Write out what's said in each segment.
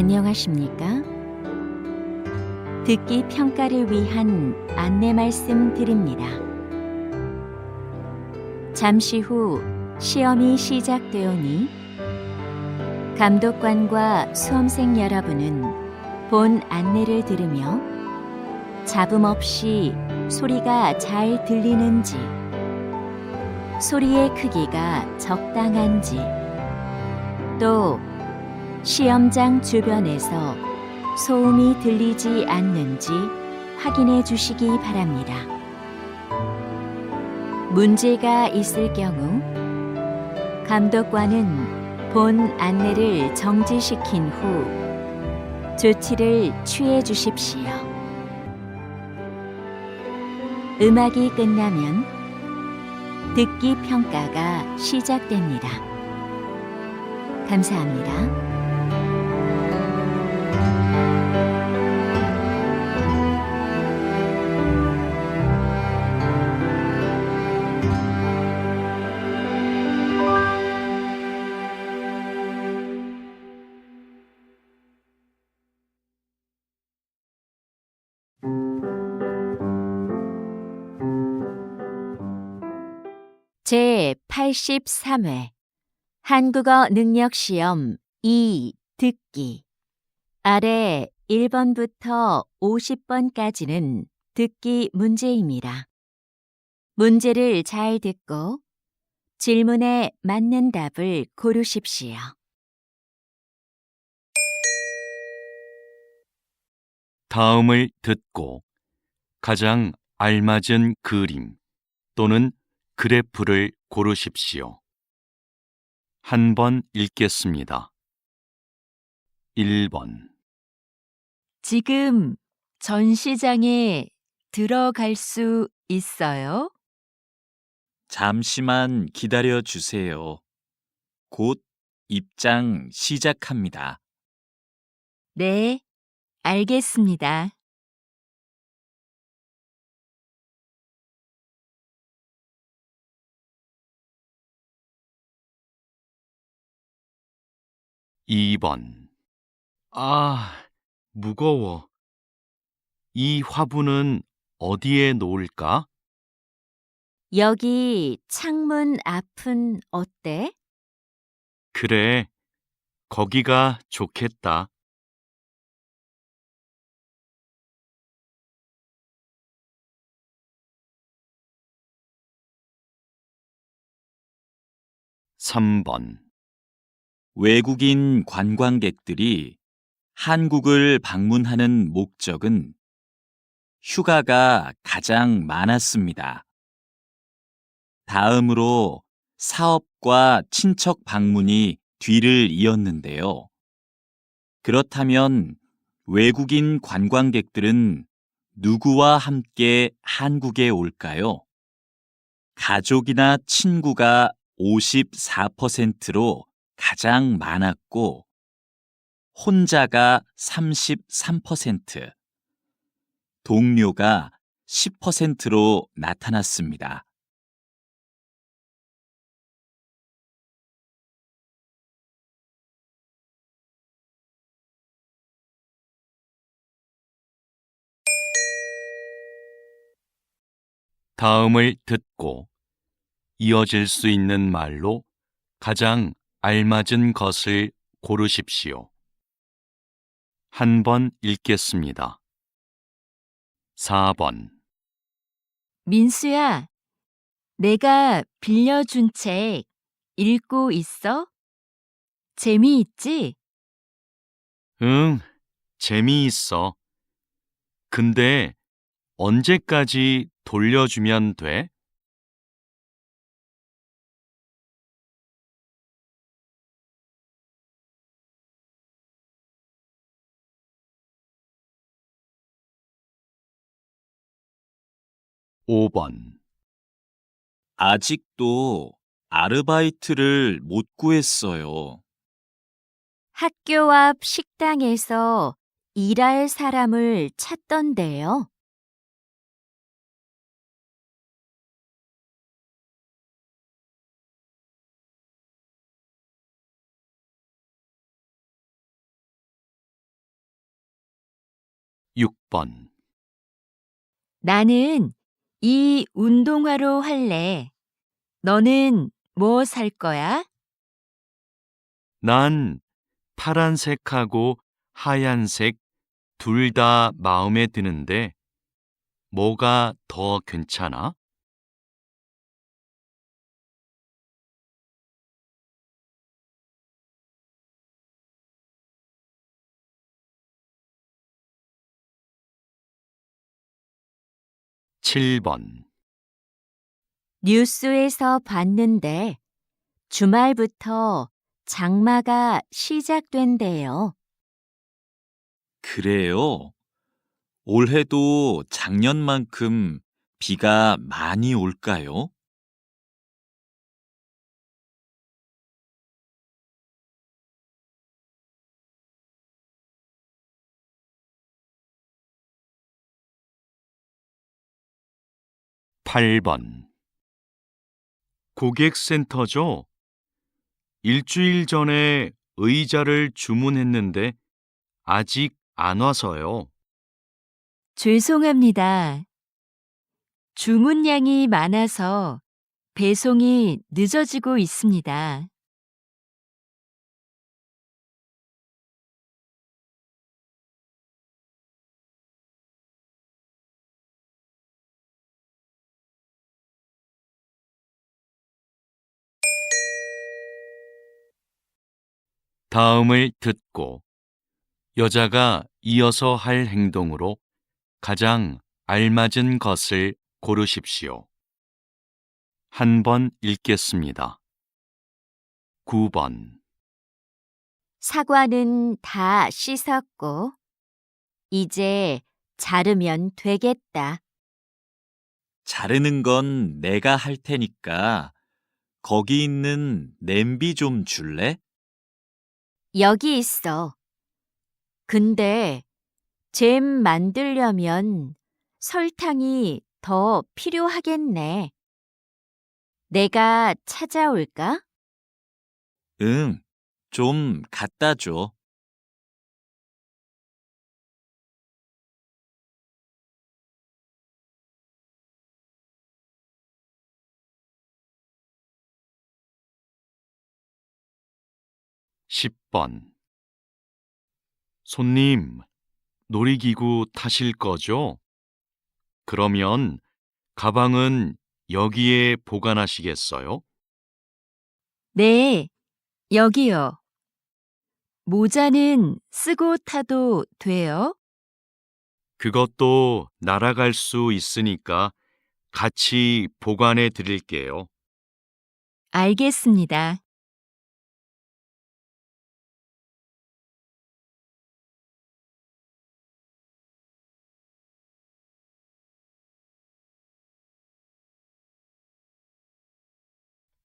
안녕하십니까? 듣기 평가를 위한 안내 말씀 드립니다. 잠시 후 시험이 시작되오니 감독관과 수험생 여러분은 본 안내를 들으며 잡음 없이 소리가 잘 들리는지, 소리의 크기가 적당한지, 또 시험장 주변에서 소음이 들리지 않는지 확인해 주시기 바랍니다. 문제가 있을 경우 감독관은 본 안내를 정지시킨 후 조치를 취해 주십시오. 음악이 끝나면 듣기 평가가 시작됩니다. 감사합니다. 제83회 한국어 능력시험 2 듣기. 아래 1번부터 50번까지는 듣기 문제입니다. 문제를 잘 듣고 질문에 맞는 답을 고르십시오. 다음을 듣고 가장 알맞은 그림 또는 그래프를 고르십시오. 한 번 읽겠습니다. 1번. 지금 전시장에 들어갈 수 있어요? 잠시만 기다려 주세요. 곧 입장 시작합니다. 네, 알겠습니다. 2번. 무거워. 이 화분은 어디에 놓을까? 여기 창문 앞은 어때? 그래, 거기가 좋겠다. 3번. 외국인 관광객들이 한국을 방문하는 목적은 휴가가 가장 많았습니다. 다음으로 사업과 친척 방문이 뒤를 이었는데요. 그렇다면 외국인 관광객들은 누구와 함께 한국에 올까요? 가족이나 친구가 54%로 가장 많았고, 혼자가 33%, 동료가 10%로 나타났습니다. 다음을 듣고 이어질 수 있는 말로 가장 알맞은 것을 고르십시오. 한 번 읽겠습니다. 4번. 민수야, 내가 빌려준 책 읽고 있어? 재미있지? 응, 재미있어. 근데 언제까지 돌려주면 돼? 5번. 아직도 아르바이트를 못 구했어요. 학교 앞 식당에서 일할 사람을 찾던데요. 6번. 나는 이 운동화로 할래. 너는 뭐 살 거야? 난 파란색하고 하얀색 둘 다 마음에 드는데 뭐가 더 괜찮아? 7번. 뉴스에서 봤는데 주말부터 장마가 시작된대요. 그래요? 올해도 작년만큼 비가 많이 올까요? 8번. 고객센터죠? 일주일 전에 의자를 주문했는데 아직 안 와서요. 죄송합니다. 주문량이 많아서 배송이 늦어지고 있습니다. '다음을 듣고 여자가 이어서 할 행동으로 가장 알맞은 것을 고르십시오. 한 번 읽겠습니다. 9번. 사과는 다 씻었고, 이제 자르면 되겠다. 자르는 건 내가 할 테니까 거기 있는 냄비 좀 줄래? 여기 있어. 근데 잼 만들려면 설탕이 더 필요하겠네. 내가 찾아올까? 응, 좀 갖다 줘. 10번. 손님, 놀이기구 타실 거죠? 그러면 가방은 여기에 보관하시겠어요? 네, 여기요. 모자는 쓰고 타도 돼요? 그것도 날아갈 수 있으니까 같이 보관해 드릴게요. 알겠습니다.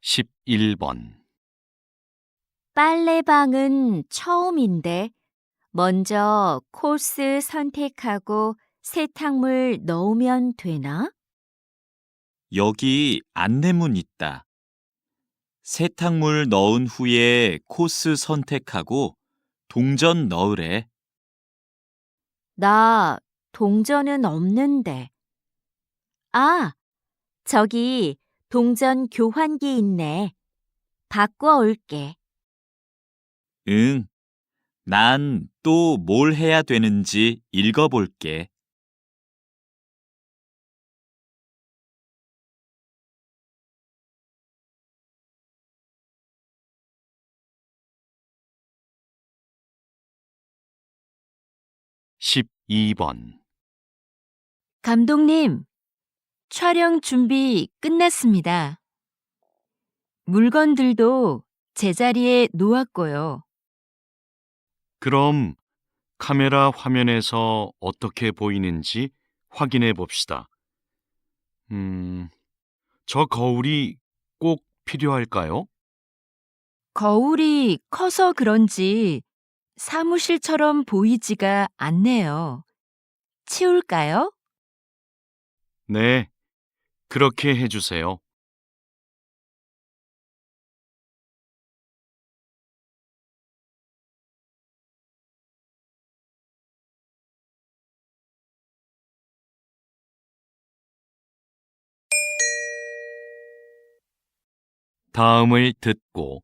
11번. 빨래방은 처음인데 먼저 코스 선택하고 세탁물 넣으면 되나? 여기 안내문 있다. 세탁물 넣은 후에 코스 선택하고 동전 넣으래. 나 동전은 없는데. 아, 저기 동전 교환기 있네. 바꿔 올게. 응, 난 또 뭘 해야 되는지 읽어볼게. 십이 번. 감독님, 촬영 준비 끝났습니다. 물건들도 제자리에 놓았고요. 그럼 카메라 화면에서 어떻게 보이는지 확인해 봅시다. 저 거울이 꼭 필요할까요? 거울이 커서 그런지 사무실처럼 보이지가 않네요. 치울까요? 네, 그렇게 해주세요. 다음을 듣고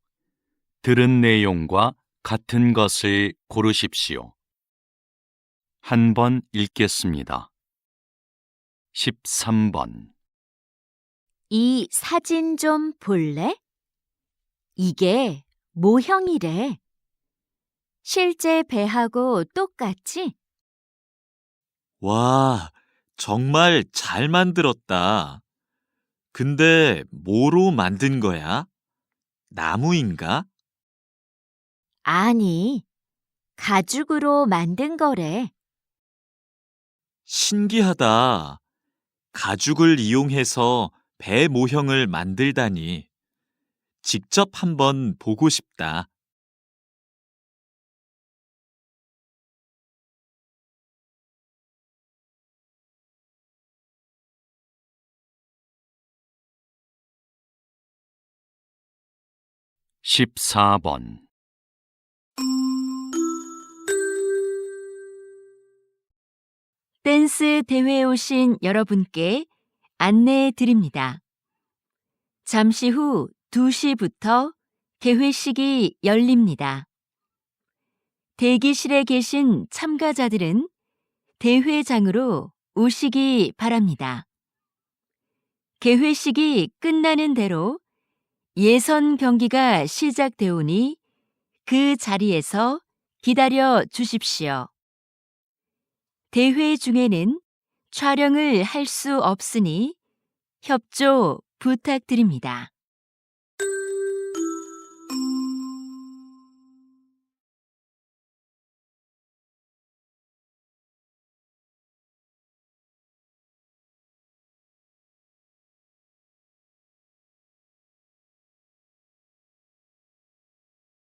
들은 내용과 같은 것을 고르십시오. 한 번 읽겠습니다. 13번. 이 사진 좀 볼래? 이게 모형이래. 실제 배하고 똑같지? 와, 정말 잘 만들었다. 근데 뭐로 만든 거야? 나무인가? 아니, 가죽으로 만든 거래. 신기하다. 가죽을 이용해서 배 모형을 만들다니. 직접 한번 보고 싶다. 14번. 댄스 대회에 오신 여러분께 안내해 드립니다. 잠시 후 2시부터 개회식이 열립니다. 대기실에 계신 참가자들은 대회장으로 오시기 바랍니다. 개회식이 끝나는 대로 예선 경기가 시작되오니 그 자리에서 기다려 주십시오. 대회 중에는 촬영을 할 수 없으니 협조 부탁드립니다.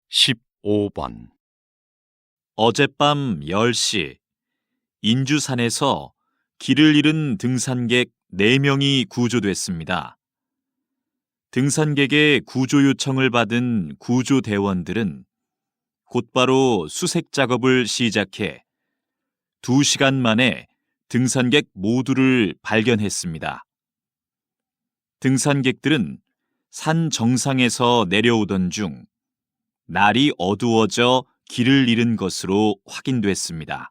십오 번. 어젯밤 10시, 인주산에서 길을 잃은 등산객 4명이 구조됐습니다. 등산객의 구조 요청을 받은 구조대원들은 곧바로 수색 작업을 시작해 2시간 만에 등산객 모두를 발견했습니다. 등산객들은 산 정상에서 내려오던 중 날이 어두워져 길을 잃은 것으로 확인됐습니다.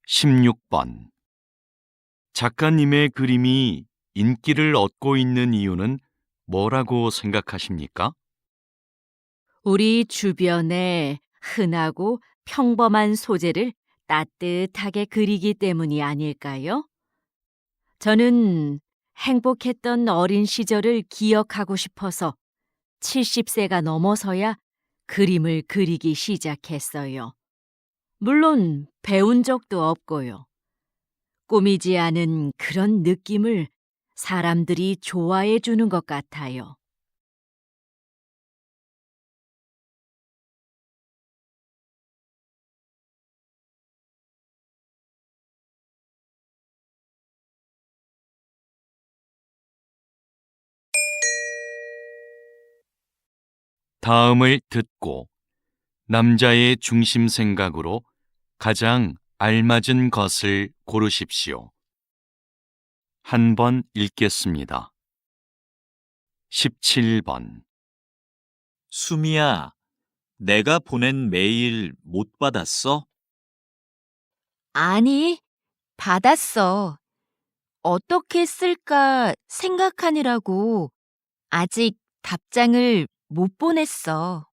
십육 번. 작가님의 그림이 인기를 얻고 있는 이유는 뭐라고 생각하십니까? 우리 주변에 흔하고 평범한 소재를 따뜻하게 그리기 때문이 아닐까요? 저는 행복했던 어린 시절을 기억하고 싶어서 70세가 넘어서야 그림을 그리기 시작했어요. 물론 배운 적도 없고요. 꾸미지 않은 그런 느낌을 사람들이 좋아해 주는 것 같아요. 다음을 듣고 남자의 중심 생각으로 가장 알맞은 것을 고르십시오. 한 번 읽겠습니다. 17번. 수미야, 내가 보낸 메일 못 받았어? 아니, 받았어. 어떻게 쓸까 생각하느라고 아직 답장을 못 보냈어.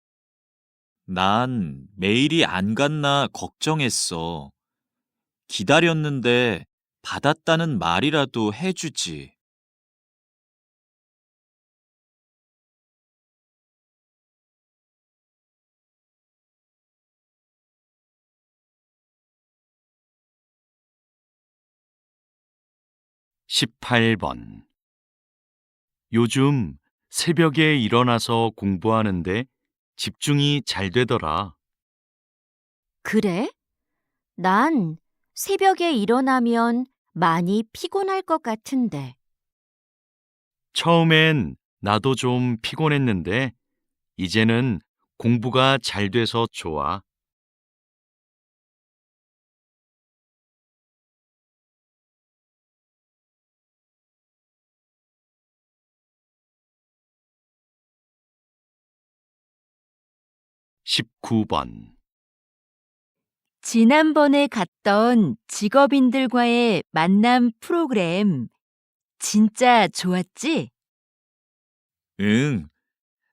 난 메일이 안 갔나 걱정했어. 기다렸는데 받았다는 말이라도 해주지. 18번. 요즘 새벽에 일어나서 공부하는데 집중이 잘 되더라. 그래? 난 새벽에 일어나면 많이 피곤할 것 같은데. 처음엔 나도 좀 피곤했는데 이제는 공부가 잘 돼서 좋아. 19번. 지난번에 갔던 직업인들과의 만남 프로그램 진짜 좋았지? 응,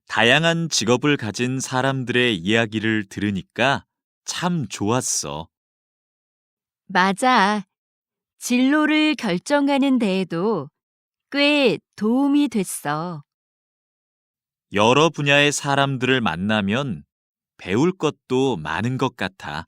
다양한 직업을 가진 사람들의 이야기를 들으니까 참 좋았어. 맞아. 진로를 결정하는 데에도 꽤 도움이 됐어. 여러 분야의 사람들을 만나면 배울 것도 많은 것 같아.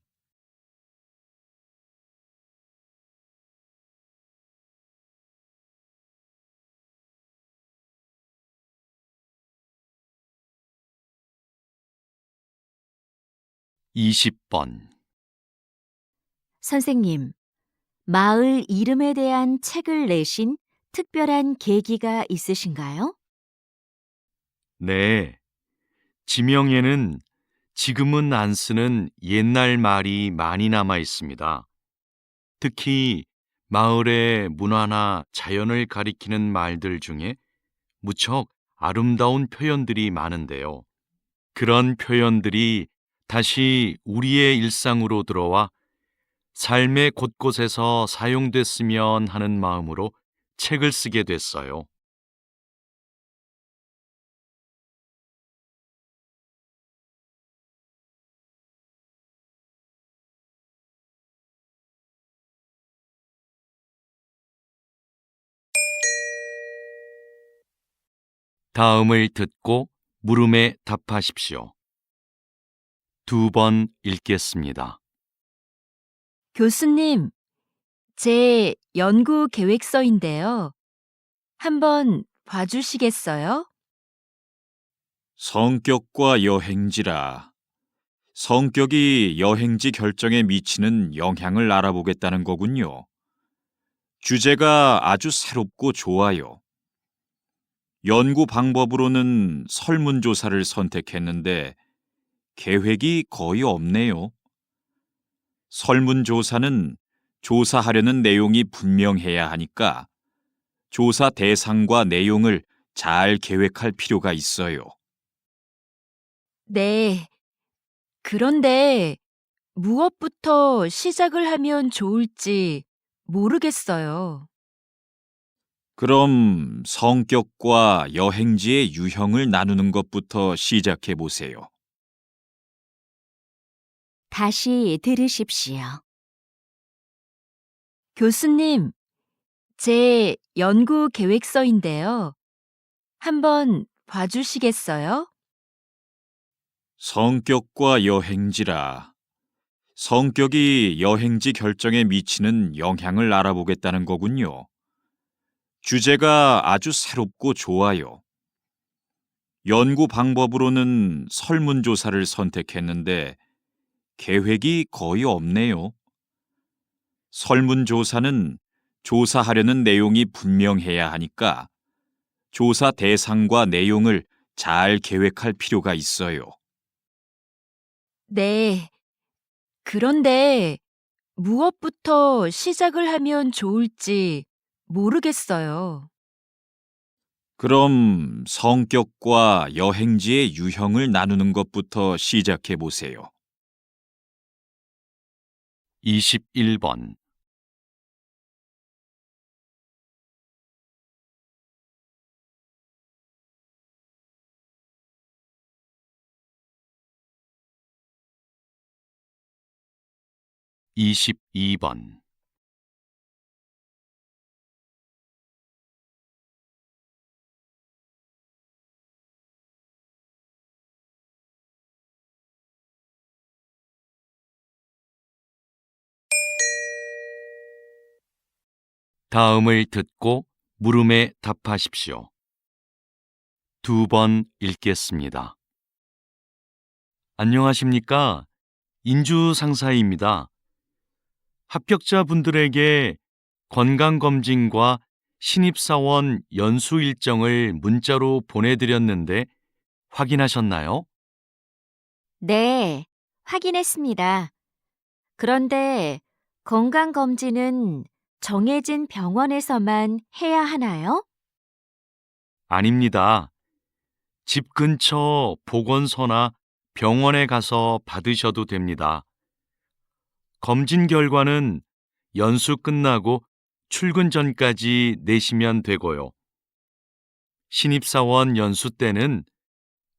20번. 선생님, 마을 이름에 대한 책을 내신 특별한 계기가 있으신가요? 네. 지명에는 지금은 안 쓰는 옛날 말이 많이 남아 있습니다. 특히 마을의 문화나 자연을 가리키는 말들 중에 무척 아름다운 표현들이 많은데요. 그런 표현들이 다시 우리의 일상으로 들어와 삶의 곳곳에서 사용됐으면 하는 마음으로 책을 쓰게 됐어요. '다음을 듣고 물음에 답하십시오. 2번 읽겠습니다. 교수님, 제 연구 계획서인데요. 한번 봐주시겠어요? 성격과 여행지라. 성격이 여행지 결정에 미치는 영향을 알아보겠다는 거군요. 주제가 아주 새롭고 좋아요. 연구 방법으로는 설문조사를 선택했는데 계획이 거의 없네요. 설문조사는 조사하려는 내용이 분명해야 하니까 조사 대상과 내용을 잘 계획할 필요가 있어요. 네. 그런데 무엇부터 시작을 하면 좋을지 모르겠어요. 그럼 성격과 여행지의 유형을 나누는 것부터 시작해 보세요. 다시 들으십시오. 교수님, 제 연구 계획서인데요. 한번 봐주시겠어요? 성격과 여행지라. 성격이 여행지 결정에 미치는 영향을 알아보겠다는 거군요. 주제가 아주 새롭고 좋아요. 연구 방법으로는 설문조사를 선택했는데 계획이 거의 없네요. 설문조사는 조사하려는 내용이 분명해야 하니까 조사 대상과 내용을 잘 계획할 필요가 있어요. 네. 그런데 무엇부터 시작을 하면 좋을지 모르겠어요. 그럼 성격과 여행지의 유형을 나누는 것부터 시작해 보세요. 21번. 이십이 번. 다음을 듣고 물음에 답하십시오. 2번 읽겠습니다. 안녕하십니까? 인주 상사입니다. 합격자분들에게 건강검진과 신입사원 연수 일정을 문자로 보내드렸는데 확인하셨나요? 네, 확인했습니다. 그런데 건강검진은 정해진 병원에서만 해야 하나요? 아닙니다. 집 근처 보건소나 병원에 가서 받으셔도 됩니다. 검진 결과는 연수 끝나고 출근 전까지 내시면 되고요. 신입사원 연수 때는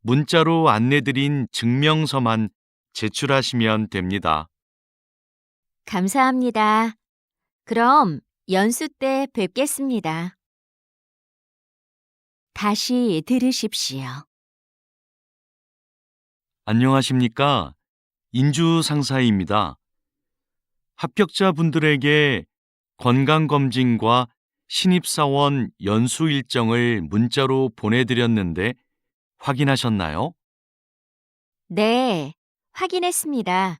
문자로 안내드린 증명서만 제출하시면 됩니다. 감사합니다. 그럼 연수 때 뵙겠습니다. 다시 들으십시오. 안녕하십니까? 인주 상사입니다. 합격자분들에게 건강검진과 신입사원 연수 일정을 문자로 보내드렸는데 확인하셨나요? 네, 확인했습니다.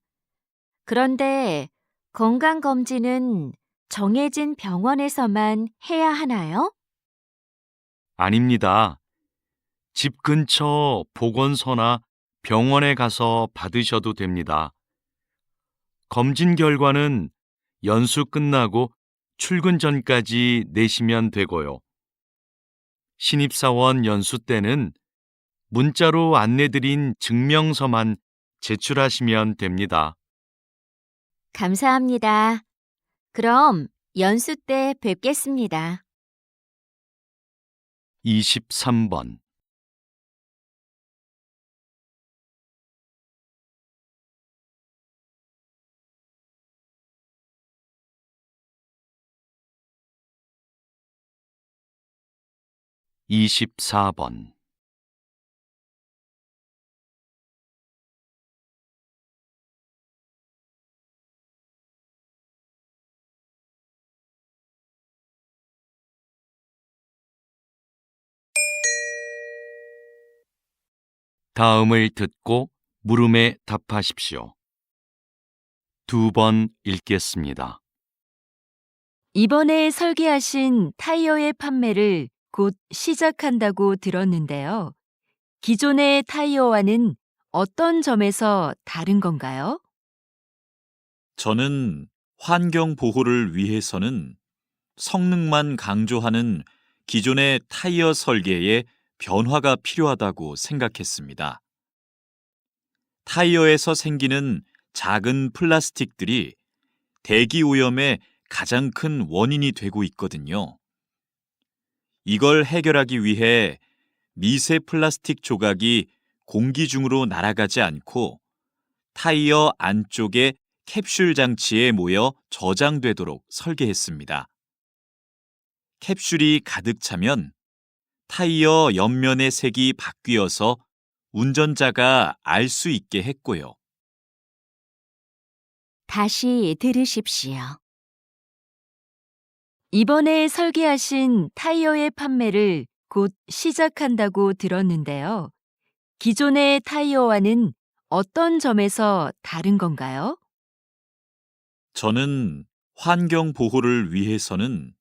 그런데 건강검진은 정해진 병원에서만 해야 하나요? 아닙니다. 집 근처 보건소나 병원에 가서 받으셔도 됩니다. 검진 결과는 연수 끝나고 출근 전까지 내시면 되고요. 신입사원 연수 때는 문자로 안내드린 증명서만 제출하시면 됩니다. 감사합니다. 그럼 연수 때 뵙겠습니다. 23번 24번 다음을 듣고 물음에 답하십시오. 2번 읽겠습니다. 이번에 설계하신 타이어의 판매를 곧 시작한다고 들었는데요. 기존의 타이어와는 어떤 점에서 다른 건가요? 저는 환경 보호를 위해서는 성능만 강조하는 기존의 타이어 설계에 변화가 필요하다고 생각했습니다. 타이어에서 생기는 작은 플라스틱들이 대기 오염의 가장 큰 원인이 되고 있거든요. 이걸 해결하기 위해 미세 플라스틱 조각이 공기 중으로 날아가지 않고 타이어 안쪽의 캡슐 장치에 모여 저장되도록 설계했습니다. 캡슐이 가득 차면 타이어 옆면의 색이 바뀌어서 운전자가 알 수 있게 했고요. 다시 들으십시오. 이번에 설계하신 타이어의 판매를 곧 시작한다고 들었는데요. 기존의 타이어와는 어떤 점에서 다른 건가요? 저는 환경 보호를 위해서는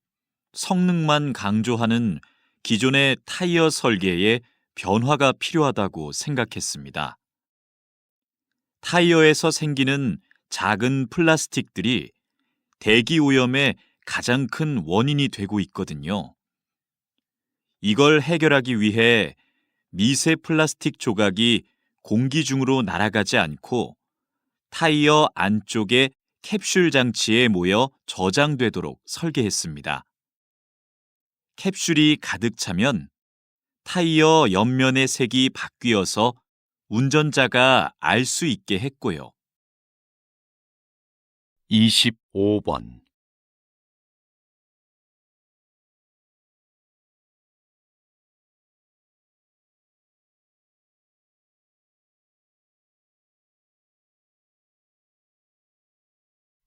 성능만 강조하는 기존의 타이어 설계에 변화가 필요하다고 생각했습니다. 타이어에서 생기는 작은 플라스틱들이 대기 오염의 가장 큰 원인이 되고 있거든요. 이걸 해결하기 위해 미세 플라스틱 조각이 공기 중으로 날아가지 않고 타이어 안쪽의 캡슐 장치에 모여 저장되도록 설계했습니다. 캡슐이 가득 차면 타이어 옆면의 색이 바뀌어서 운전자가 알 수 있게 했고요. 25번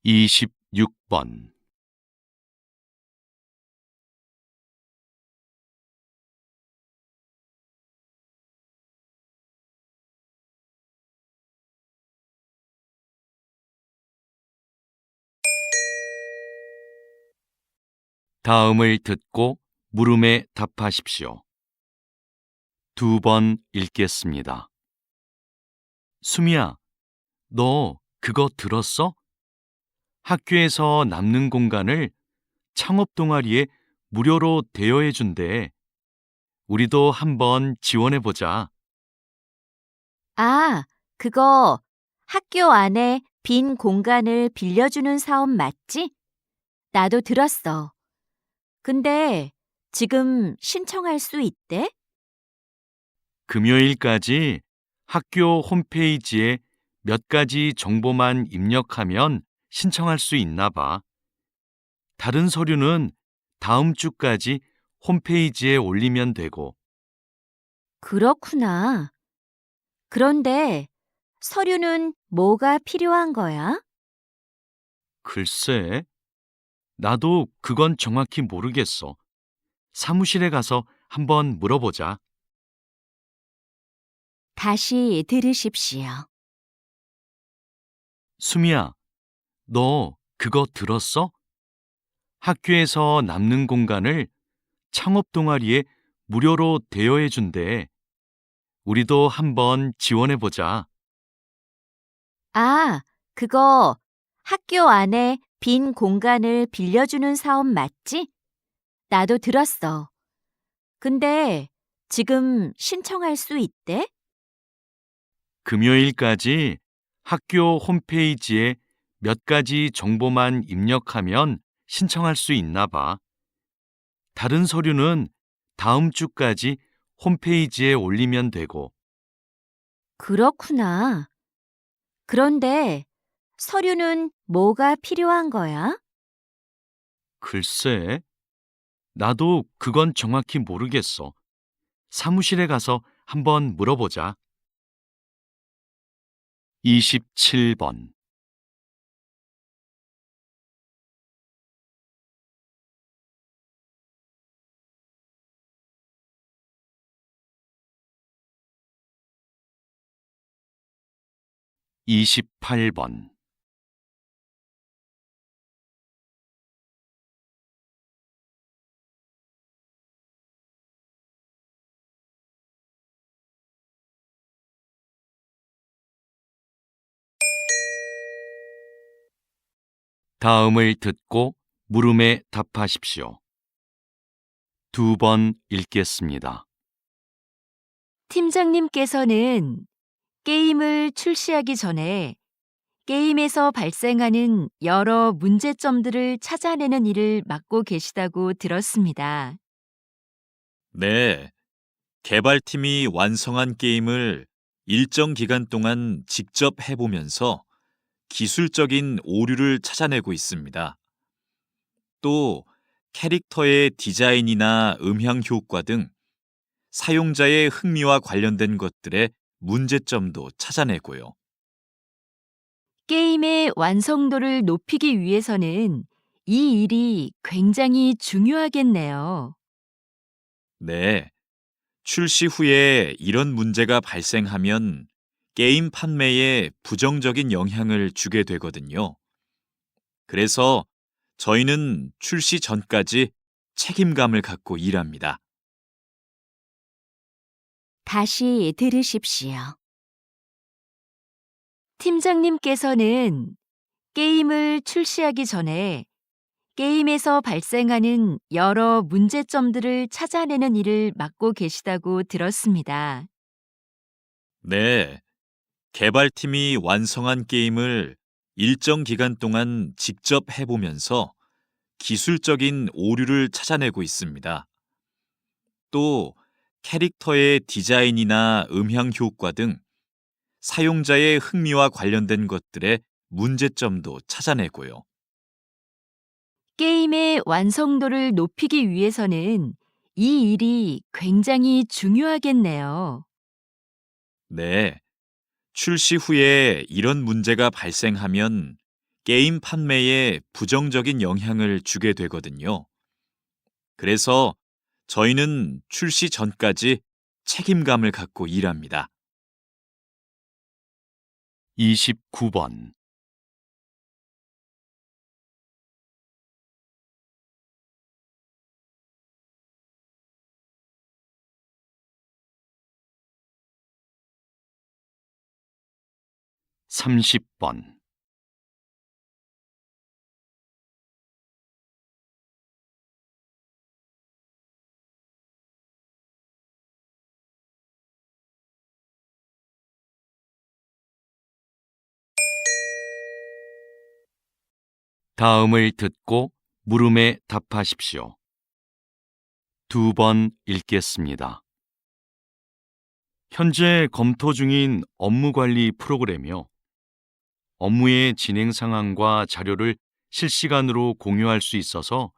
26번 다음을 듣고 물음에 답하십시오. 2번 읽겠습니다. 수미야, 너 그거 들었어? 학교에서 남는 공간을 창업 동아리에 무료로 대여해 준대. 우리도 한번 지원해 보자. 아, 그거 학교 안에 빈 공간을 빌려주는 사업 맞지? 나도 들었어. 근데 지금 신청할 수 있대? 금요일까지 학교 홈페이지에 몇 가지 정보만 입력하면 신청할 수 있나 봐. 다른 서류는 다음 주까지 홈페이지에 올리면 되고, 그렇구나. 그런데 서류는 뭐가 필요한 거야? 글쎄, 나도 그건 정확히 모르겠어. 사무실에 가서 한번 물어보자. 다시 들으십시오. 수미야, 너 그거 들었어? 학교에서 남는 공간을 창업 동아리에 무료로 대여해 준대. 우리도 한번 지원해 보자. 아, 그거 학교 안에 빈 공간을 빌려주는 사업 맞지? 나도 들었어. 근데 지금 신청할 수 있대? 금요일까지 학교 홈페이지에 몇 가지 정보만 입력하면 신청할 수 있나 봐. 다른 서류는 다음 주까지 홈페이지에 올리면 되고, 그렇구나. 그런데 서류는 뭐가 필요한 거야? 글쎄, 나도 그건 정확히 모르겠어. 사무실에 가서 한번 물어보자. 27번. 28번. 다음을 듣고 물음에 답하십시오. 두 번 읽겠습니다. 팀장님께서는 게임을 출시하기 전에 게임에서 발생하는 여러 문제점들을 찾아내는 일을 맡고 계시다고 들었습니다. 네, 개발팀이 완성한 게임을 일정 기간 동안 직접 해보면서 기술적인 오류를 찾아내고 있습니다. 또 캐릭터의 디자인이나 음향 효과 등 사용자의 흥미와 관련된 것들의 문제점도 찾아내고요. 게임의 완성도를 높이기 위해서는 이 일이 굉장히 중요하겠네요. 네, 출시 후에 이런 문제가 발생하면 게임 판매에 부정적인 영향을 주게 되거든요. 그래서 저희는 출시 전까지 책임감을 갖고 일합니다. 다시 들으십시오. 팀장님께서는 게임을 출시하기 전에 게임에서 발생하는 여러 문제점들을 찾아내는 일을 맡고 계시다고 들었습니다. 네, 개발팀이 완성한 게임을 일정 기간 동안 직접 해보면서 기술적인 오류를 찾아내고 있습니다. 또 캐릭터의 디자인이나 음향 효과 등 사용자의 흥미와 관련된 것들의 문제점도 찾아내고요. 게임의 완성도를 높이기 위해서는 이 일이 굉장히 중요하겠네요. 네, 출시 후에 이런 문제가 발생하면 게임 판매에 부정적인 영향을 주게 되거든요. 그래서 저희는 출시 전까지 책임감을 갖고 일합니다. 29번. 30번. 다음을 듣고 물음에 답하십시오. 2번 읽겠습니다. 현재 검토 중인 업무관리 프로그램이요. 업무의 진행 상황과 자료를 실시간으로 공유할 수 있어서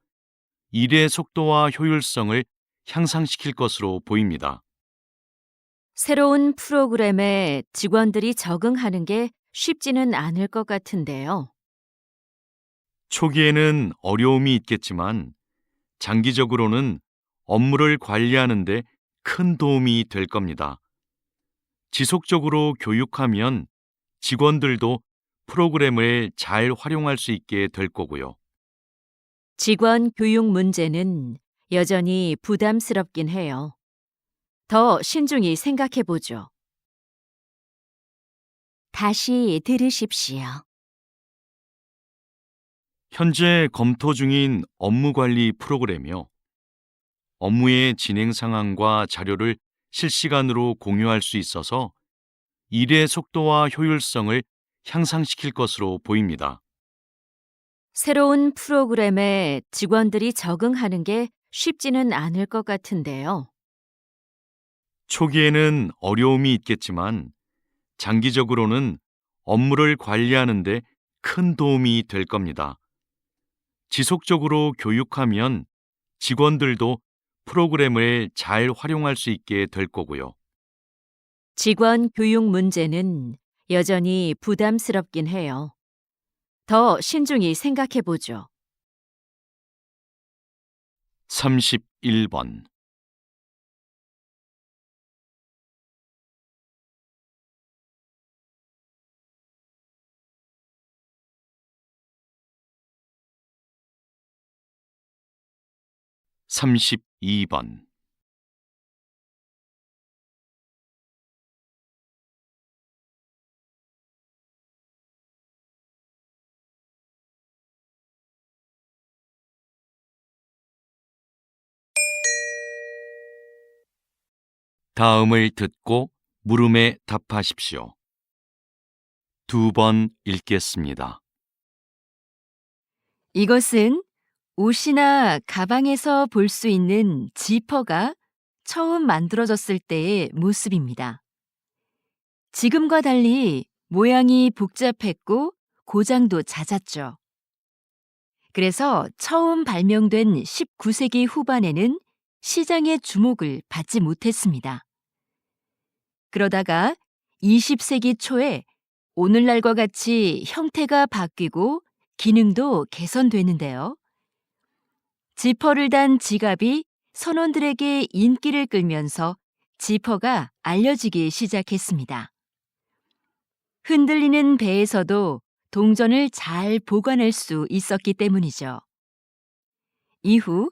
일의 속도와 효율성을 향상시킬 것으로 보입니다. 새로운 프로그램에 직원들이 적응하는 게 쉽지는 않을 것 같은데요. 초기에는 어려움이 있겠지만 장기적으로는 업무를 관리하는 데 큰 도움이 될 겁니다. 지속적으로 교육하면 직원들도 프로그램을 잘 활용할 수 있게 될 거고요. 직원 교육 문제는 여전히 부담스럽긴 해요. 더 신중히 생각해 보죠. 다시 들으십시오. 현재 검토 중인 업무관리 프로그램이요. 업무의 진행 상황과 자료를 실시간으로 공유할 수 있어서 일의 속도와 효율성을 향상시킬 것으로 보입니다. 새로운 프로그램에 직원들이 적응하는 게 쉽지는 않을 것 같은데요. 초기에는 어려움이 있겠지만 장기적으로는 업무를 관리하는 데 큰 도움이 될 겁니다. 지속적으로 교육하면 직원들도 프로그램을 잘 활용할 수 있게 될 거고요. 직원 교육 문제는 여전히 부담스럽긴 해요. 더 신중히 생각해 보죠. 31번. 삼십이 번. 다음을 듣고 물음에 답하십시오. 2번 읽겠습니다. 이것은 옷이나 가방에서 볼 수 있는 지퍼가 처음 만들어졌을 때의 모습입니다. 지금과 달리 모양이 복잡했고 고장도 잦았죠. 그래서 처음 발명된 19세기 후반에는 시장의 주목을 받지 못했습니다. 그러다가 20세기 초에 오늘날과 같이 형태가 바뀌고 기능도 개선되는데요. 지퍼를 단 지갑이 선원들에게 인기를 끌면서 지퍼가 알려지기 시작했습니다. 흔들리는 배에서도 동전을 잘 보관할 수 있었기 때문이죠. 이후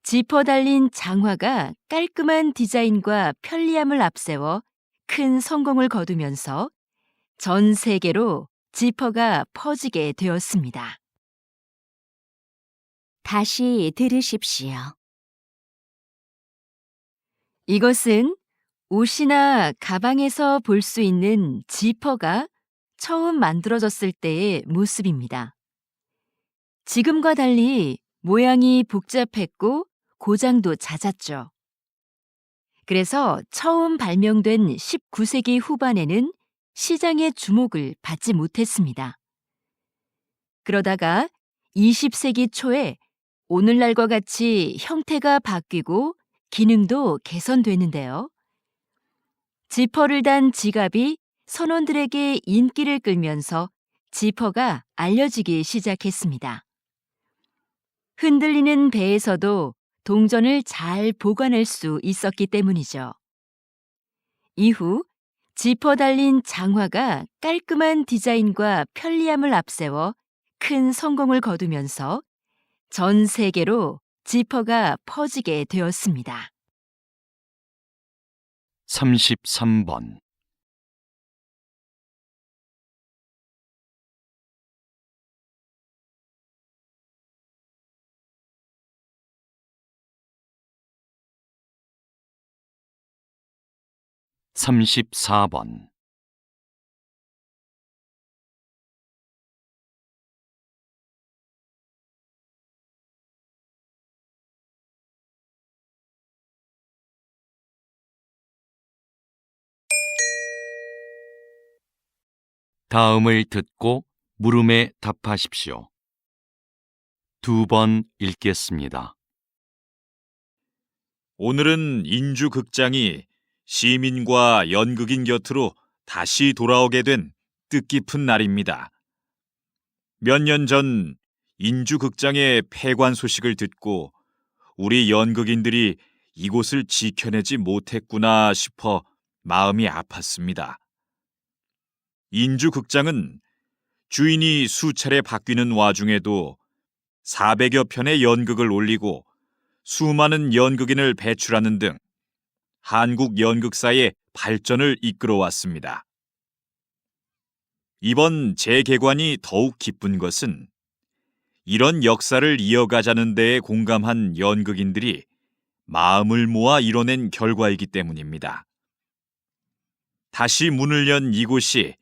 지퍼 달린 장화가 깔끔한 디자인과 편리함을 앞세워 큰 성공을 거두면서 전 세계로 지퍼가 퍼지게 되었습니다. 다시 들으십시오. 이것은 옷이나 가방에서 볼 수 있는 지퍼가 처음 만들어졌을 때의 모습입니다. 지금과 달리 모양이 복잡했고 고장도 잦았죠. 그래서 처음 발명된 19세기 후반에는 시장의 주목을 받지 못했습니다. 그러다가 20세기 초에 오늘날과 같이 형태가 바뀌고 기능도 개선되는데요. 지퍼를 단 지갑이 선원들에게 인기를 끌면서 지퍼가 알려지기 시작했습니다. 흔들리는 배에서도 동전을 잘 보관할 수 있었기 때문이죠. 이후 지퍼 달린 장화가 깔끔한 디자인과 편리함을 앞세워 큰 성공을 거두면서 전 세계로 지퍼가 퍼지게 되었습니다. 33번. 34번. 다음을 듣고 물음에 답하십시오. 2번 읽겠습니다. 오늘은 인주극장이 시민과 연극인 곁으로 다시 돌아오게 된 뜻깊은 날입니다. 몇 년 전 인주극장의 폐관 소식을 듣고 우리 연극인들이 이곳을 지켜내지 못했구나 싶어 마음이 아팠습니다. 인주극장은 주인이 수차례 바뀌는 와중에도 400여 편의 연극을 올리고 수많은 연극인을 배출하는 등 한국 연극사의 발전을 이끌어왔습니다. 이번 재개관이 더욱 기쁜 것은 이런 역사를 이어가자는 데에 공감한 연극인들이 마음을 모아 이뤄낸 결과이기 때문입니다. 다시 문을 연 이곳이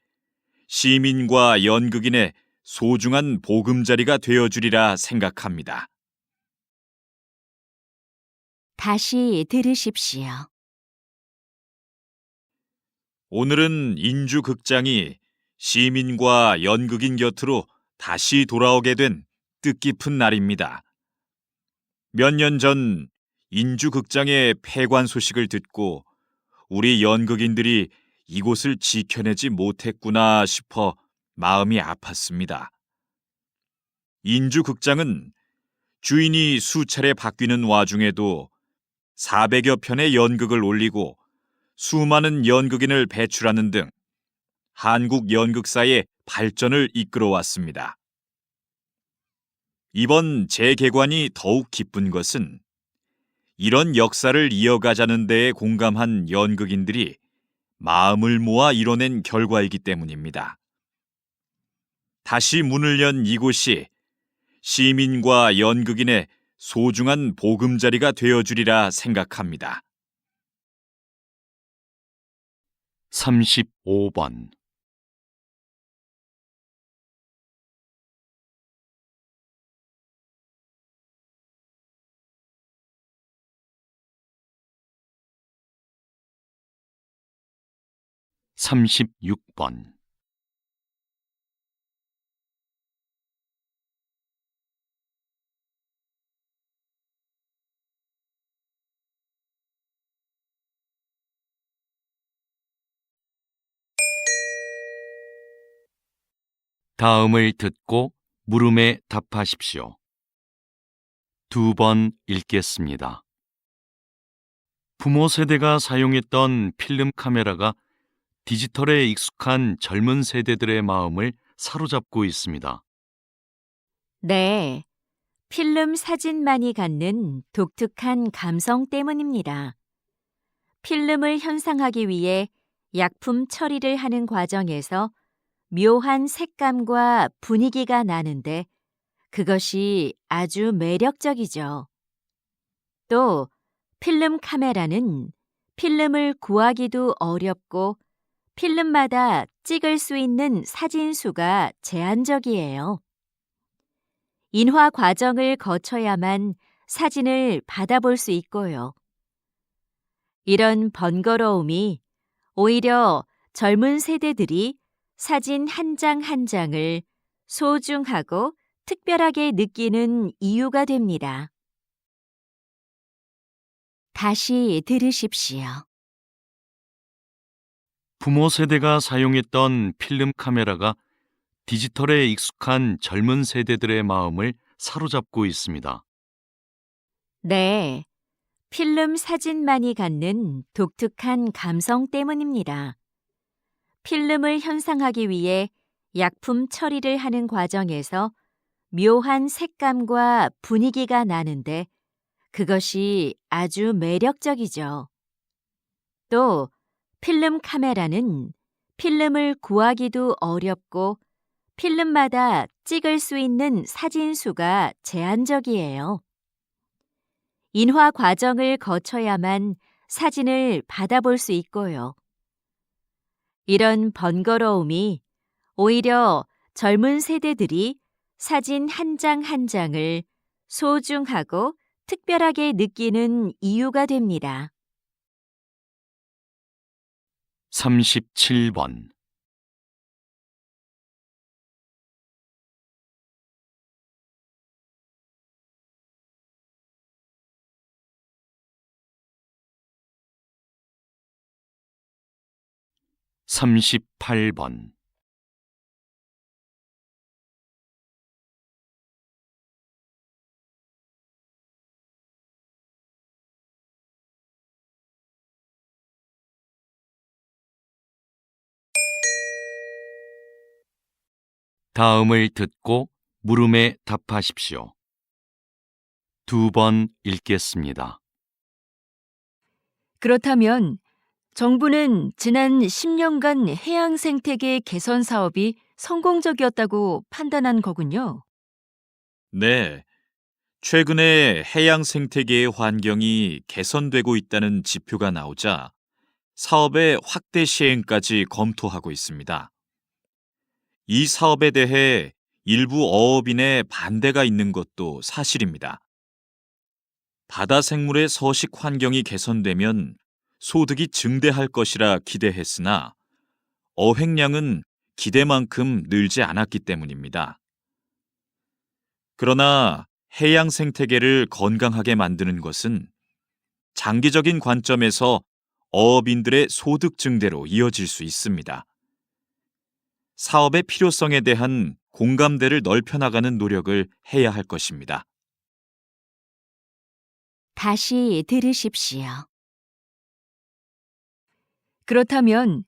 시민과 연극인의 소중한 보금자리가 되어주리라 생각합니다. 다시 들으십시오. 오늘은 인주극장이 시민과 연극인 곁으로 다시 돌아오게 된 뜻깊은 날입니다. 몇 년 전 인주극장의 폐관 소식을 듣고 우리 연극인들이 이곳을 지켜내지 못했구나 싶어 마음이 아팠습니다. 인주극장은 주인이 수차례 바뀌는 와중에도 400여 편의 연극을 올리고 수많은 연극인을 배출하는 등 한국 연극사의 발전을 이끌어왔습니다. 이번 재개관이 더욱 기쁜 것은 이런 역사를 이어가자는 데에 공감한 연극인들이 마음을 모아 이뤄낸 결과이기 때문입니다. 다시 문을 연 이곳이 시민과 연극인의 소중한 보금자리가 되어주리라 생각합니다. 35번. (36번) 다음을 듣고 물음에 답하십시오. 2번 읽겠습니다. 부모 세대가 사용했던 필름 카메라가 디지털에 익숙한 젊은 세대들의 마음을 사로잡고 있습니다. 네, 필름 사진만이 갖는 독특한 감성 때문입니다. 필름을 현상하기 위해 약품 처리를 하는 과정에서 묘한 색감과 분위기가 나는데 그것이 아주 매력적이죠. 또 필름 카메라는 필름을 구하기도 어렵고 필름마다 찍을 수 있는 사진 수가 제한적이에요. 인화 과정을 거쳐야만 사진을 받아볼 수 있고요. 이런 번거로움이 오히려 젊은 세대들이 사진 한 장 한 장을 소중하고 특별하게 느끼는 이유가 됩니다. 다시 들으십시오. 부모 세대가 사용했던 필름 카메라가 디지털에 익숙한 젊은 세대들의 마음을 사로잡고 있습니다. 네, 필름 사진만이 갖는 독특한 감성 때문입니다. 필름을 현상하기 위해 약품 처리를 하는 과정에서 묘한 색감과 분위기가 나는데 그것이 아주 매력적이죠. 또 필름 카메라는 필름을 구하기도 어렵고 필름마다 찍을 수 있는 사진 수가 제한적이에요. 인화 과정을 거쳐야만 사진을 받아볼 수 있고요. 이런 번거로움이 오히려 젊은 세대들이 사진 한 장 한 장을 소중하고 특별하게 느끼는 이유가 됩니다. 37번. 38번. '다음을 듣고 물음에 답하십시오. 2번 읽겠습니다. 그렇다면 정부는 지난 10년간 해양 생태계 개선 사업이 성공적이었다고 판단한 거군요. 네, 최근에 해양 생태계의 환경이 개선되고 있다는 지표가 나오자 사업의 확대 시행까지 검토하고 있습니다. 이 사업에 대해 일부 어업인의 반대가 있는 것도 사실입니다. 바다 생물의 서식 환경이 개선되면 소득이 증대할 것이라 기대했으나 어획량은 기대만큼 늘지 않았기 때문입니다. 그러나 해양 생태계를 건강하게 만드는 것은 장기적인 관점에서 어업인들의 소득 증대로 이어질 수 있습니다. 사업의 필요성에 대한 공감대를 넓혀나가는 노력을 해야 할 것입니다. 다시 들으십시오. 그렇다면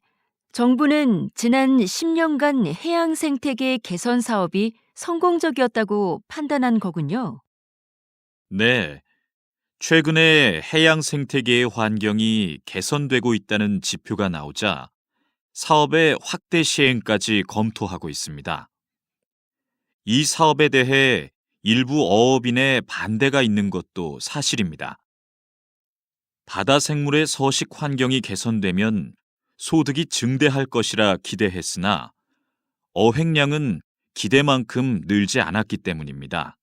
정부는 지난 10년간 해양 생태계 개선 사업이 성공적이었다고 판단한 거군요. 네, 최근에 해양 생태계의 환경이 개선되고 있다는 지표가 나오자 사업의 확대 시행까지 검토하고 있습니다. 이 사업에 대해 일부 어업인의 반대가 있는 것도 사실입니다. 바다 생물의 서식 환경이 개선되면 소득이 증대할 것이라 기대했으나 어획량은 기대만큼 늘지 않았기 때문입니다.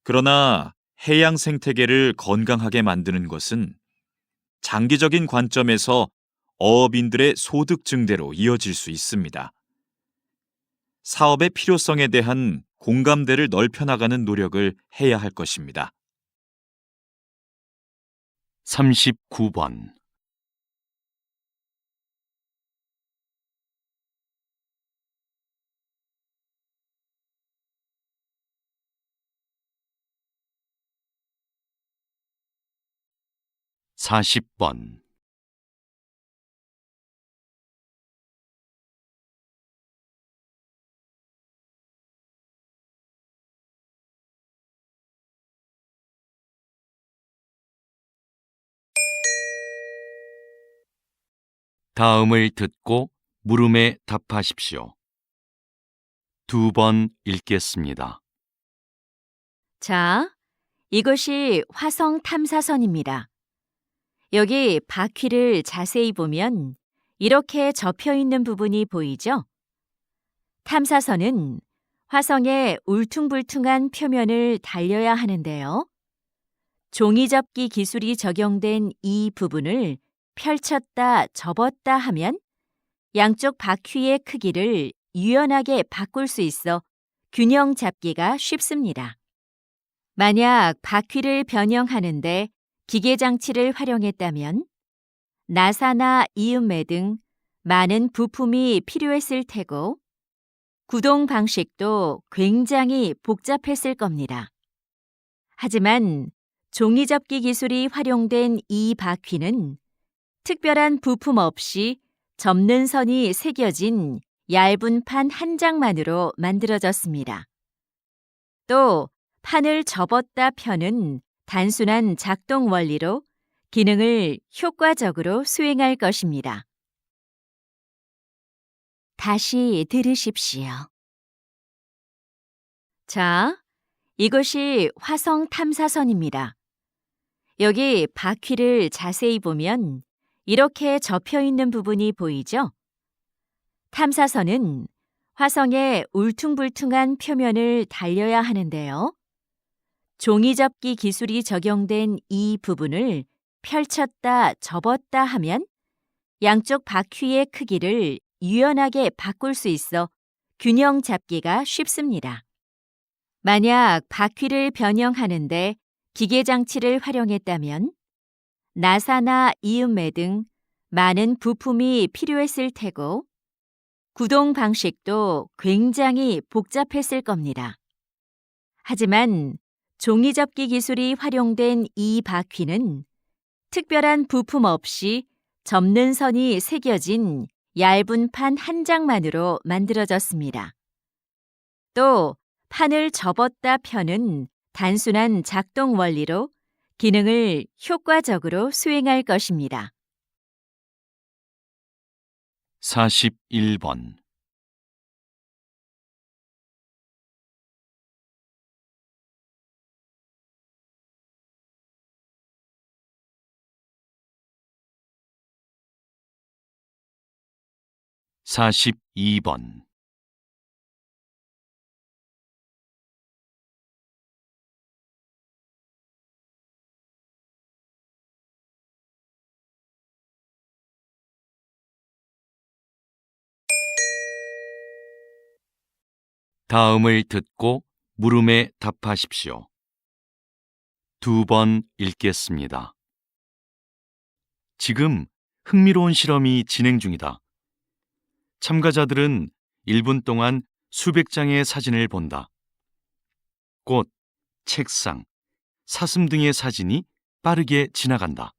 그러나 해양 생태계를 건강하게 만드는 것은 장기적인 관점에서 어업인들의 소득 증대로 이어질 수 있습니다. 사업의 필요성에 대한 공감대를 넓혀나가는 노력을 해야 할 것입니다. 39번. 40번. '다음을 듣고 물음에 답하십시오. 2번 읽겠습니다. 자, 이것이 화성 탐사선입니다. 여기 바퀴를 자세히 보면 이렇게 접혀 있는 부분이 보이죠? 탐사선은 화성의 울퉁불퉁한 표면을 달려야 하는데요. 종이접기 기술이 적용된 이 부분을 펼쳤다 접었다 하면 양쪽 바퀴의 크기를 유연하게 바꿀 수 있어 균형 잡기가 쉽습니다. 만약 바퀴를 변형하는데 기계 장치를 활용했다면 나사나 이음매 등 많은 부품이 필요했을 테고 구동 방식도 굉장히 복잡했을 겁니다. 하지만 종이접기 기술이 활용된 이 바퀴는 특별한 부품 없이 접는 선이 새겨진 얇은 판 한 장만으로 만들어졌습니다. 또 판을 접었다 펴는 단순한 작동 원리로 기능을 효과적으로 수행할 것입니다. 다시 들으십시오. 자, 이것이 화성 탐사선입니다. 여기 바퀴를 자세히 보면 이렇게 접혀 있는 부분이 보이죠? 탐사선은 화성의 울퉁불퉁한 표면을 달려야 하는데요. 종이접기 기술이 적용된 이 부분을 펼쳤다 접었다 하면 양쪽 바퀴의 크기를 유연하게 바꿀 수 있어 균형 잡기가 쉽습니다. 만약 바퀴를 변형하는데 기계 장치를 활용했다면 나사나 이음매 등 많은 부품이 필요했을 테고 구동 방식도 굉장히 복잡했을 겁니다. 하지만 종이접기 기술이 활용된 이 바퀴는 특별한 부품 없이 접는 선이 새겨진 얇은 판 한 장만으로 만들어졌습니다. 또 판을 접었다 펴는 단순한 작동 원리로 기능을 효과적으로 수행할 것입니다. 41번. (42번) 다음을 듣고 물음에 답하십시오. 2번 읽겠습니다. 지금 흥미로운 실험이 진행 중이다. 참가자들은 1분 동안 수백 장의 사진을 본다. 꽃, 책상, 사슴 등의 사진이 빠르게 지나간다.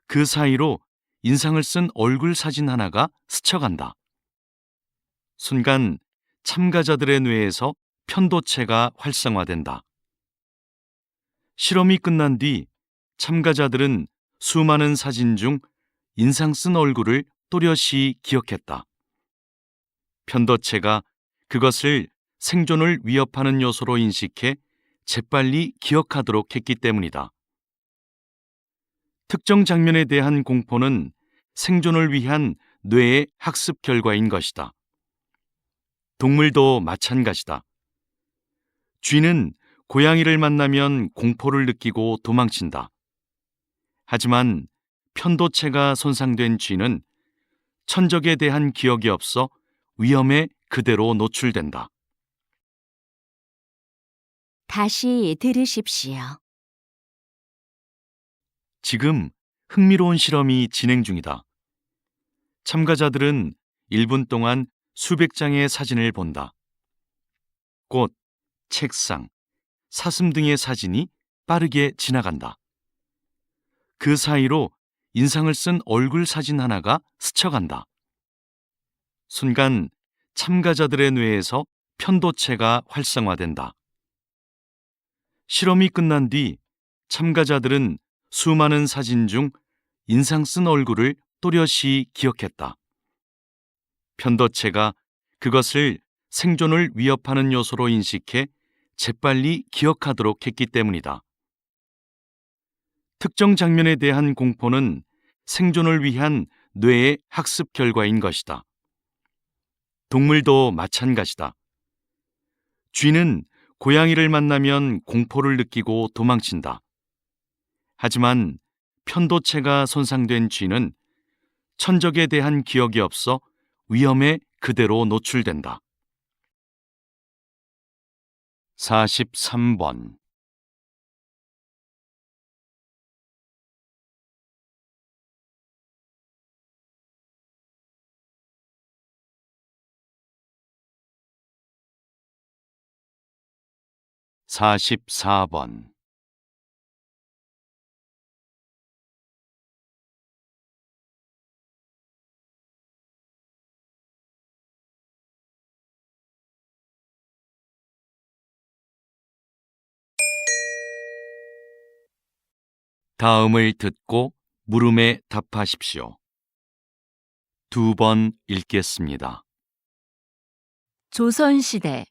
그 사이로 인상을 쓴 얼굴 사진 하나가 스쳐간다. 순간 참가자들의 뇌에서 편도체가 활성화된다. 실험이 끝난 뒤 참가자들은 수많은 사진 중 인상 쓴 얼굴을 또렷이 기억했다. 편도체가 그것을 생존을 위협하는 요소로 인식해 재빨리 기억하도록 했기 때문이다. 특정 장면에 대한 공포는 생존을 위한 뇌의 학습 결과인 것이다. 동물도 마찬가지다. 쥐는 고양이를 만나면 공포를 느끼고 도망친다. 하지만 편도체가 손상된 쥐는 천적에 대한 기억이 없어 위험에 그대로 노출된다. 다시 들으십시오. 지금 흥미로운 실험이 진행 중이다. 참가자들은 1분 동안 수백 장의 사진을 본다. 꽃, 책상, 사슴 등의 사진이 빠르게 지나간다. 그 사이로 인상을 쓴 얼굴 사진 하나가 스쳐간다. 순간 참가자들의 뇌에서 편도체가 활성화된다. 실험이 끝난 뒤 참가자들은 수많은 사진 중 인상 쓴 얼굴을 또렷이 기억했다. 편도체가 그것을 생존을 위협하는 요소로 인식해 재빨리 기억하도록 했기 때문이다. 특정 장면에 대한 공포는 생존을 위한 뇌의 학습 결과인 것이다. 동물도 마찬가지다. 쥐는 고양이를 만나면 공포를 느끼고 도망친다. 하지만 편도체가 손상된 쥐는 천적에 대한 기억이 없어 위험에 그대로 노출된다. 43번. (44번) 다음을 듣고 물음에 답하십시오. 2번 읽겠습니다. 조선시대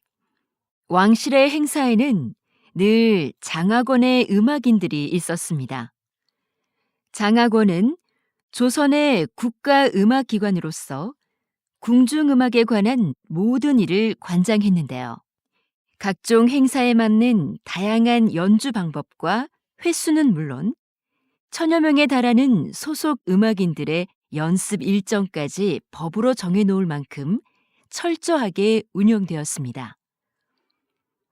왕실의 행사에는 늘 장학원의 음악인들이 있었습니다. 장학원은 조선의 국가음악기관으로서 궁중음악에 관한 모든 일을 관장했는데요. 각종 행사에 맞는 다양한 연주 방법과 횟수는 물론 천여 명에 달하는 소속 음악인들의 연습 일정까지 법으로 정해놓을 만큼 철저하게 운영되었습니다.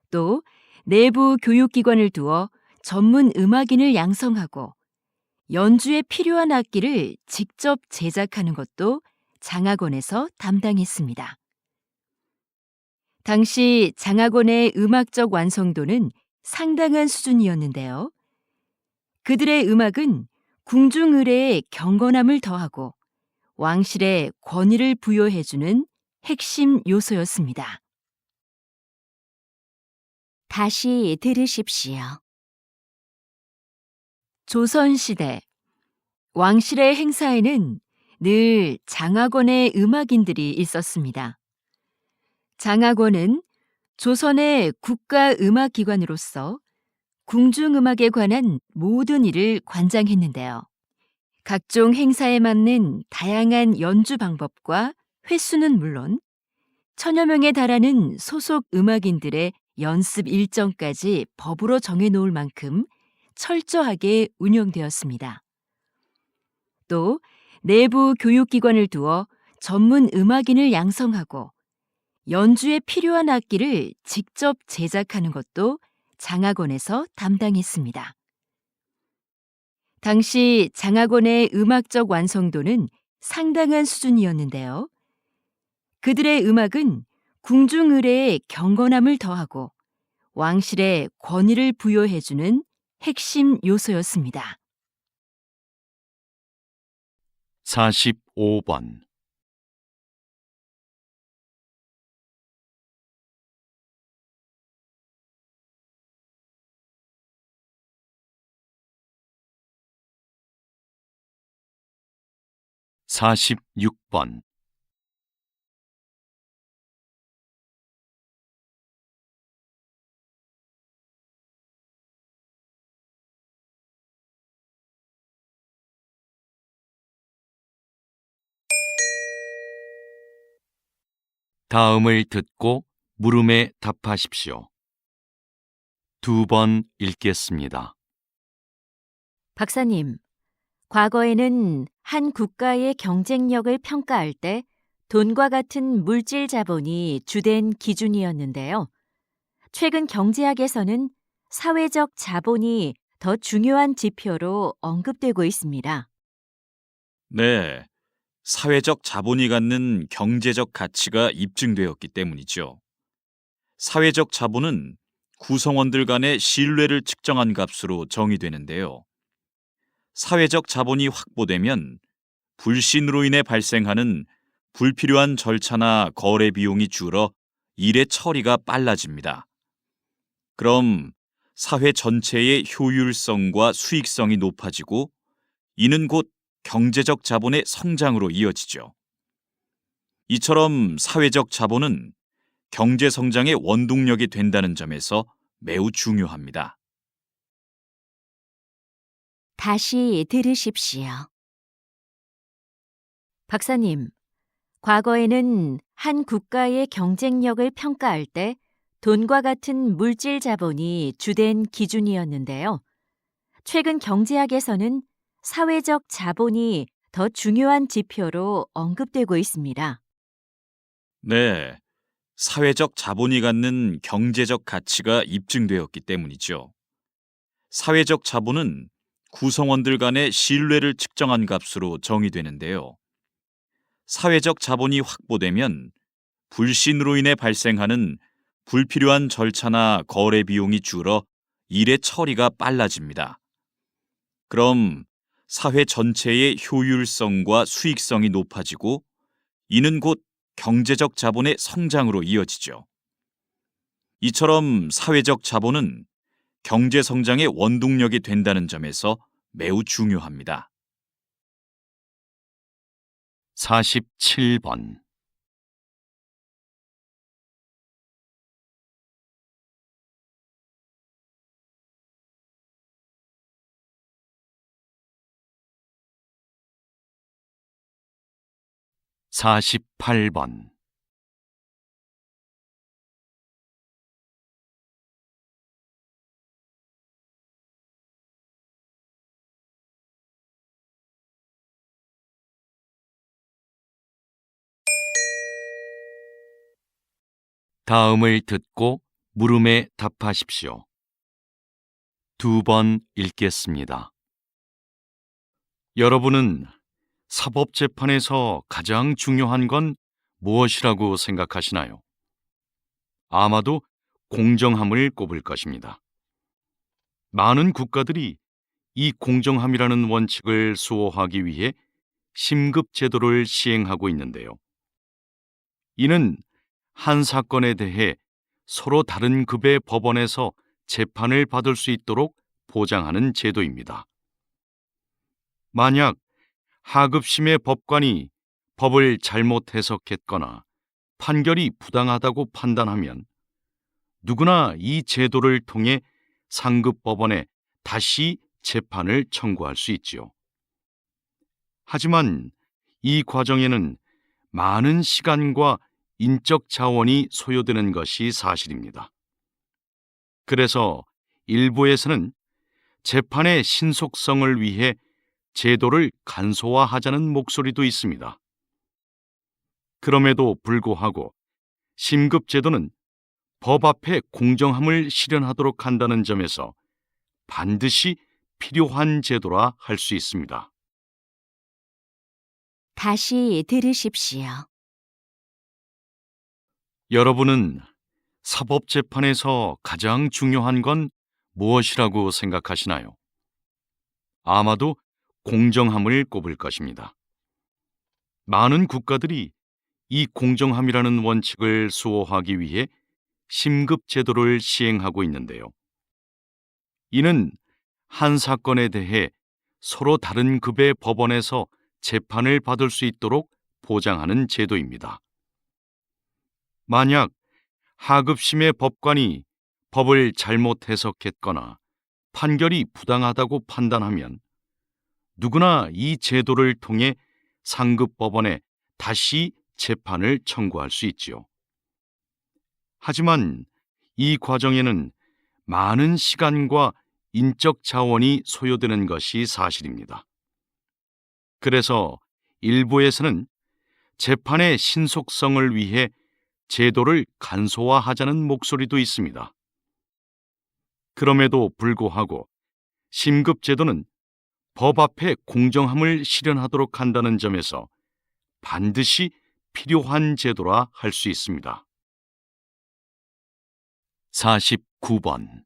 또 내부 교육기관을 두어 전문 음악인을 양성하고 연주에 필요한 악기를 직접 제작하는 것도 장학원에서 담당했습니다. 당시 장학원의 음악적 완성도는 상당한 수준이었는데요. 그들의 음악은 궁중 의례의 경건함을 더하고 왕실의 권위를 부여해주는 핵심 요소였습니다. 다시 들으십시오. 조선시대 왕실의 행사에는 늘 장학원의 음악인들이 있었습니다. 장학원은 조선의 국가음악기관으로서 궁중음악에 관한 모든 일을 관장했는데요. 각종 행사에 맞는 다양한 연주 방법과 횟수는 물론 천여 명에 달하는 소속 음악인들의 연습 일정까지 법으로 정해놓을 만큼 철저하게 운영되었습니다. 또 내부 교육기관을 두어 전문 음악인을 양성하고 연주에 필요한 악기를 직접 제작하는 것도 장학원에서 담당했습니다. 당시 장학원의 음악적 완성도는 상당한 수준이었는데요. 그들의 음악은 궁중 의례의 경건함을 더하고 왕실의 권위를 부여해주는 핵심 요소였습니다. 45번. (46번) 다음을 듣고 물음에 답하십시오. 2번 읽겠습니다. 박사님, 과거에는 한 국가의 경쟁력을 평가할 때 돈과 같은 물질 자본이 주된 기준이었는데요. 최근 경제학에서는 사회적 자본이 더 중요한 지표로 언급되고 있습니다. 네, 사회적 자본이 갖는 경제적 가치가 입증되었기 때문이죠. 사회적 자본은 구성원들 간의 신뢰를 측정한 값으로 정의되는데요. 사회적 자본이 확보되면 불신으로 인해 발생하는 불필요한 절차나 거래 비용이 줄어 일의 처리가 빨라집니다. 그럼 사회 전체의 효율성과 수익성이 높아지고 이는 곧 경제적 자본의 성장으로 이어지죠. 이처럼 사회적 자본은 경제 성장의 원동력이 된다는 점에서 매우 중요합니다. 다시 들으십시오. 박사님, 과거에는 한 국가의 경쟁력을 평가할 때 돈과 같은 물질 자본이 주된 기준이었는데요. 최근 경제학에서는 사회적 자본이 더 중요한 지표로 언급되고 있습니다. 네, 사회적 자본이 갖는 경제적 가치가 입증되었기 때문이죠. 사회적 자본은 구성원들 간의 신뢰를 측정한 값으로 정의되는데요. 사회적 자본이 확보되면 불신으로 인해 발생하는 불필요한 절차나 거래 비용이 줄어 일의 처리가 빨라집니다. 그럼 사회 전체의 효율성과 수익성이 높아지고 이는 곧 경제적 자본의 성장으로 이어지죠. 이처럼 사회적 자본은 경제 성장의 원동력이 된다는 점에서 매우 중요합니다. 47번 48번. 다음을 듣고 물음에 답하십시오. 2번 읽겠습니다. 여러분은 사법재판에서 가장 중요한 건 무엇이라고 생각하시나요? 아마도 공정함을 꼽을 것입니다. 많은 국가들이 이 공정함이라는 원칙을 수호하기 위해 심급 제도를 시행하고 있는데요. 이는 한 사건에 대해 서로 다른 급의 법원에서 재판을 받을 수 있도록 보장하는 제도입니다. 만약 하급심의 법관이 법을 잘못 해석했거나 판결이 부당하다고 판단하면 누구나 이 제도를 통해 상급 법원에 다시 재판을 청구할 수 있지요. 하지만 이 과정에는 많은 시간과 인적 자원이 소요되는 것이 사실입니다. 그래서 일부에서는 재판의 신속성을 위해 제도를 간소화하자는 목소리도 있습니다. 그럼에도 불구하고 심급제도는 법 앞에 공정함을 실현하도록 한다는 점에서 반드시 필요한 제도라 할 수 있습니다. 다시 들으십시오. 여러분은 사법재판에서 가장 중요한 건 무엇이라고 생각하시나요? 아마도 공정함을 꼽을 것입니다. 많은 국가들이 이 공정함이라는 원칙을 수호하기 위해 심급 제도를 시행하고 있는데요. 이는 한 사건에 대해 서로 다른 급의 법원에서 재판을 받을 수 있도록 보장하는 제도입니다. 만약 하급심의 법관이 법을 잘못 해석했거나 판결이 부당하다고 판단하면 누구나 이 제도를 통해 상급 법원에 다시 재판을 청구할 수 있지요. 하지만 이 과정에는 많은 시간과 인적 자원이 소요되는 것이 사실입니다. 그래서 일부에서는 재판의 신속성을 위해 제도를 간소화하자는 목소리도 있습니다. 그럼에도 불구하고 심급제도는 법 앞에 공정함을 실현하도록 한다는 점에서 반드시 필요한 제도라 할 수 있습니다. 49번.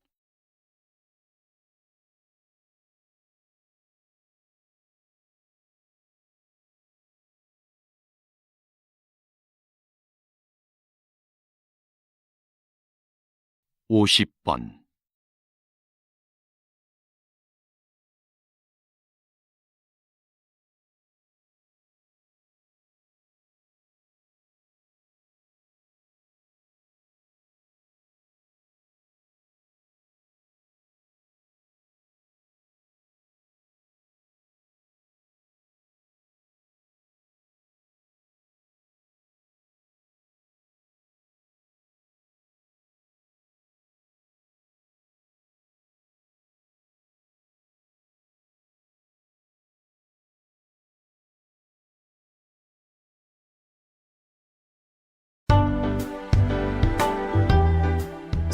(50번)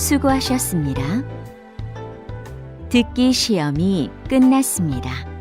수고하셨습니다. 듣기 시험이 끝났습니다.